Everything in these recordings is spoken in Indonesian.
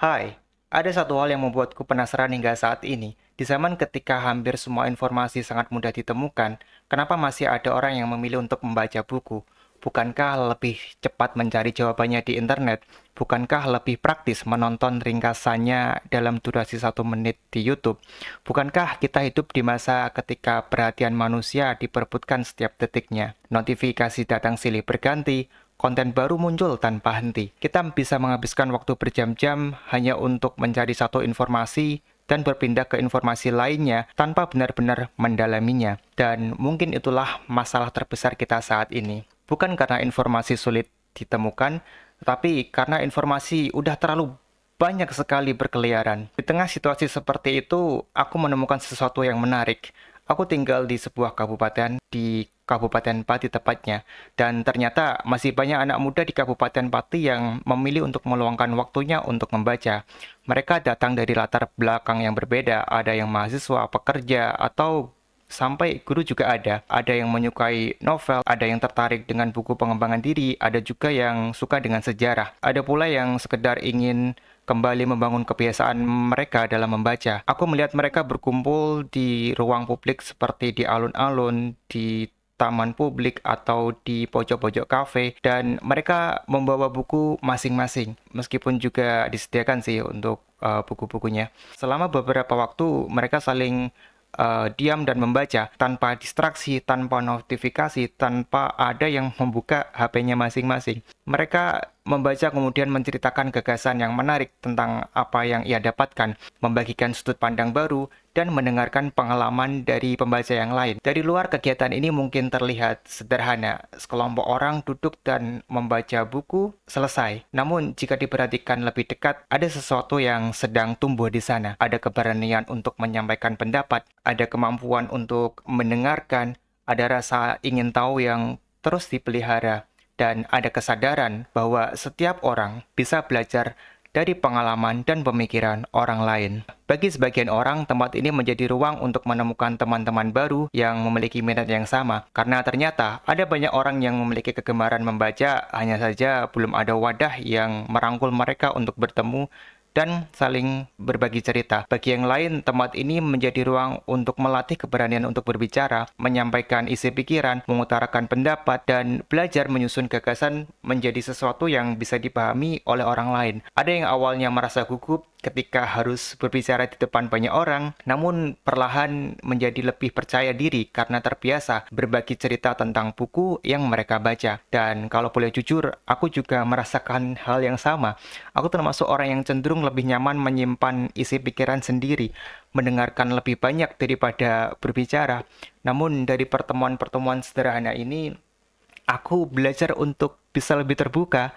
Hai, ada satu hal yang membuatku penasaran hingga saat ini. Di zaman ketika hampir semua informasi sangat mudah ditemukan, kenapa masih ada orang yang memilih untuk membaca buku? Bukankah lebih cepat mencari jawabannya di internet? Bukankah lebih praktis menonton ringkasannya dalam durasi 1 menit di YouTube? Bukankah kita hidup di masa ketika perhatian manusia diperebutkan setiap detiknya? Notifikasi datang silih berganti, konten baru muncul tanpa henti. Kita bisa menghabiskan waktu berjam-jam hanya untuk mencari satu informasi dan berpindah ke informasi lainnya tanpa benar-benar mendalaminya. Dan mungkin itulah masalah terbesar kita saat ini. Bukan karena informasi sulit ditemukan, tetapi karena informasi udah terlalu banyak sekali berkeliaran. Di tengah situasi seperti itu, aku menemukan sesuatu yang menarik. Aku tinggal di sebuah kabupaten, di Kabupaten Pati tepatnya. Dan ternyata masih banyak anak muda di Kabupaten Pati yang memilih untuk meluangkan waktunya untuk membaca. Mereka datang dari latar belakang yang berbeda, ada yang mahasiswa, pekerja, atau sampai guru juga ada. Ada yang menyukai novel, ada yang tertarik dengan buku pengembangan diri, ada juga yang suka dengan sejarah. Ada pula yang sekedar ingin kembali membangun kebiasaan mereka dalam membaca. Aku melihat mereka berkumpul di ruang publik seperti di alun-alun, di taman publik atau di pojok-pojok kafe, dan mereka membawa buku masing-masing, meskipun juga disediakan sih untuk buku-bukunya. Selama beberapa waktu mereka saling diam dan membaca tanpa distraksi, tanpa notifikasi, tanpa ada yang membuka HP-nya masing-masing. Mereka membaca kemudian menceritakan gagasan yang menarik tentang apa yang ia dapatkan, membagikan sudut pandang baru, dan mendengarkan pengalaman dari pembaca yang lain. Dari luar, kegiatan ini mungkin terlihat sederhana. Sekelompok orang duduk dan membaca buku, selesai. Namun, jika diperhatikan lebih dekat, ada sesuatu yang sedang tumbuh di sana. Ada keberanian untuk menyampaikan pendapat, ada kemampuan untuk mendengarkan, ada rasa ingin tahu yang terus dipelihara, dan ada kesadaran bahwa setiap orang bisa belajar dari pengalaman dan pemikiran orang lain. Bagi sebagian orang, tempat ini menjadi ruang untuk menemukan teman-teman baru yang memiliki minat yang sama. Karena ternyata ada banyak orang yang memiliki kegemaran membaca, hanya saja belum ada wadah yang merangkul mereka untuk bertemu dan saling berbagi cerita. Bagi yang lain, tempat ini menjadi ruang untuk melatih keberanian untuk berbicara, menyampaikan isi pikiran, mengutarakan pendapat, dan belajar menyusun gagasan menjadi sesuatu yang bisa dipahami oleh orang lain. Ada yang awalnya merasa gugup ketika harus berbicara di depan banyak orang, namun perlahan menjadi lebih percaya diri karena terbiasa berbagi cerita tentang buku yang mereka baca. Dan kalau boleh jujur, aku juga merasakan hal yang sama. Aku termasuk orang yang cenderung lebih nyaman menyimpan isi pikiran sendiri, mendengarkan lebih banyak daripada berbicara. Namun dari pertemuan-pertemuan sederhana ini, aku belajar untuk bisa lebih terbuka.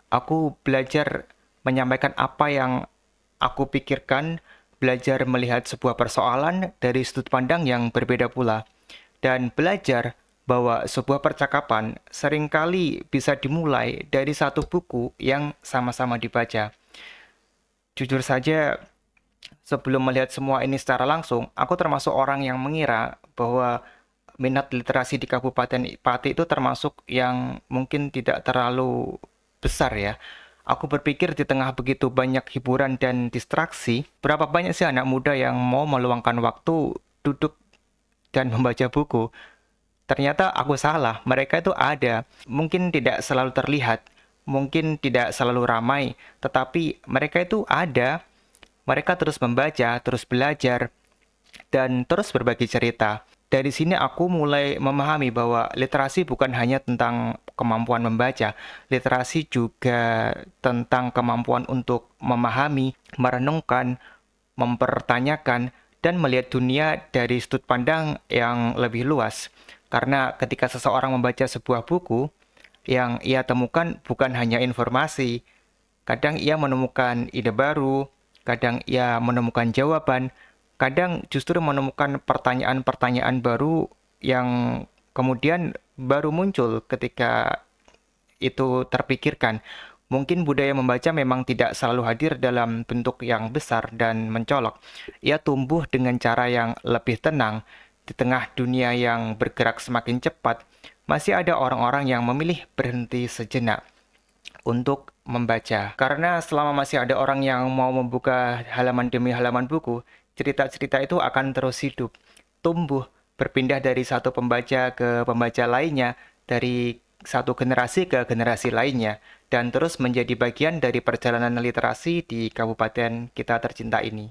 Aku belajar menyampaikan apa yang aku pikirkan, belajar melihat sebuah persoalan dari sudut pandang yang berbeda pula, dan belajar bahwa sebuah percakapan seringkali bisa dimulai dari satu buku yang sama-sama dibaca. Jujur saja, sebelum melihat semua ini secara langsung, aku termasuk orang yang mengira bahwa minat literasi di Kabupaten Pati itu termasuk yang mungkin tidak terlalu besar ya. Aku berpikir di tengah begitu banyak hiburan dan distraksi, berapa banyak sih anak muda yang mau meluangkan waktu duduk dan membaca buku. Ternyata aku salah, mereka itu ada. Mungkin tidak selalu terlihat, mungkin tidak selalu ramai, tetapi mereka itu ada. Mereka terus membaca, terus belajar, dan terus berbagi cerita. Dari sini aku mulai memahami bahwa literasi bukan hanya tentang kemampuan membaca, literasi juga tentang kemampuan untuk memahami, merenungkan, mempertanyakan, dan melihat dunia dari sudut pandang yang lebih luas. Karena ketika seseorang membaca sebuah buku, yang ia temukan bukan hanya informasi, kadang ia menemukan ide baru, kadang ia menemukan jawaban, kadang justru menemukan pertanyaan-pertanyaan baru yang kemudian baru muncul ketika itu terpikirkan. Mungkin budaya membaca memang tidak selalu hadir dalam bentuk yang besar dan mencolok. Ia tumbuh dengan cara yang lebih tenang. Di tengah dunia yang bergerak semakin cepat, masih ada orang-orang yang memilih berhenti sejenak untuk membaca. Karena selama masih ada orang yang mau membuka halaman demi halaman buku, cerita-cerita itu akan terus hidup, tumbuh, berpindah dari satu pembaca ke pembaca lainnya, dari satu generasi ke generasi lainnya, dan terus menjadi bagian dari perjalanan literasi di kabupaten kita tercinta ini.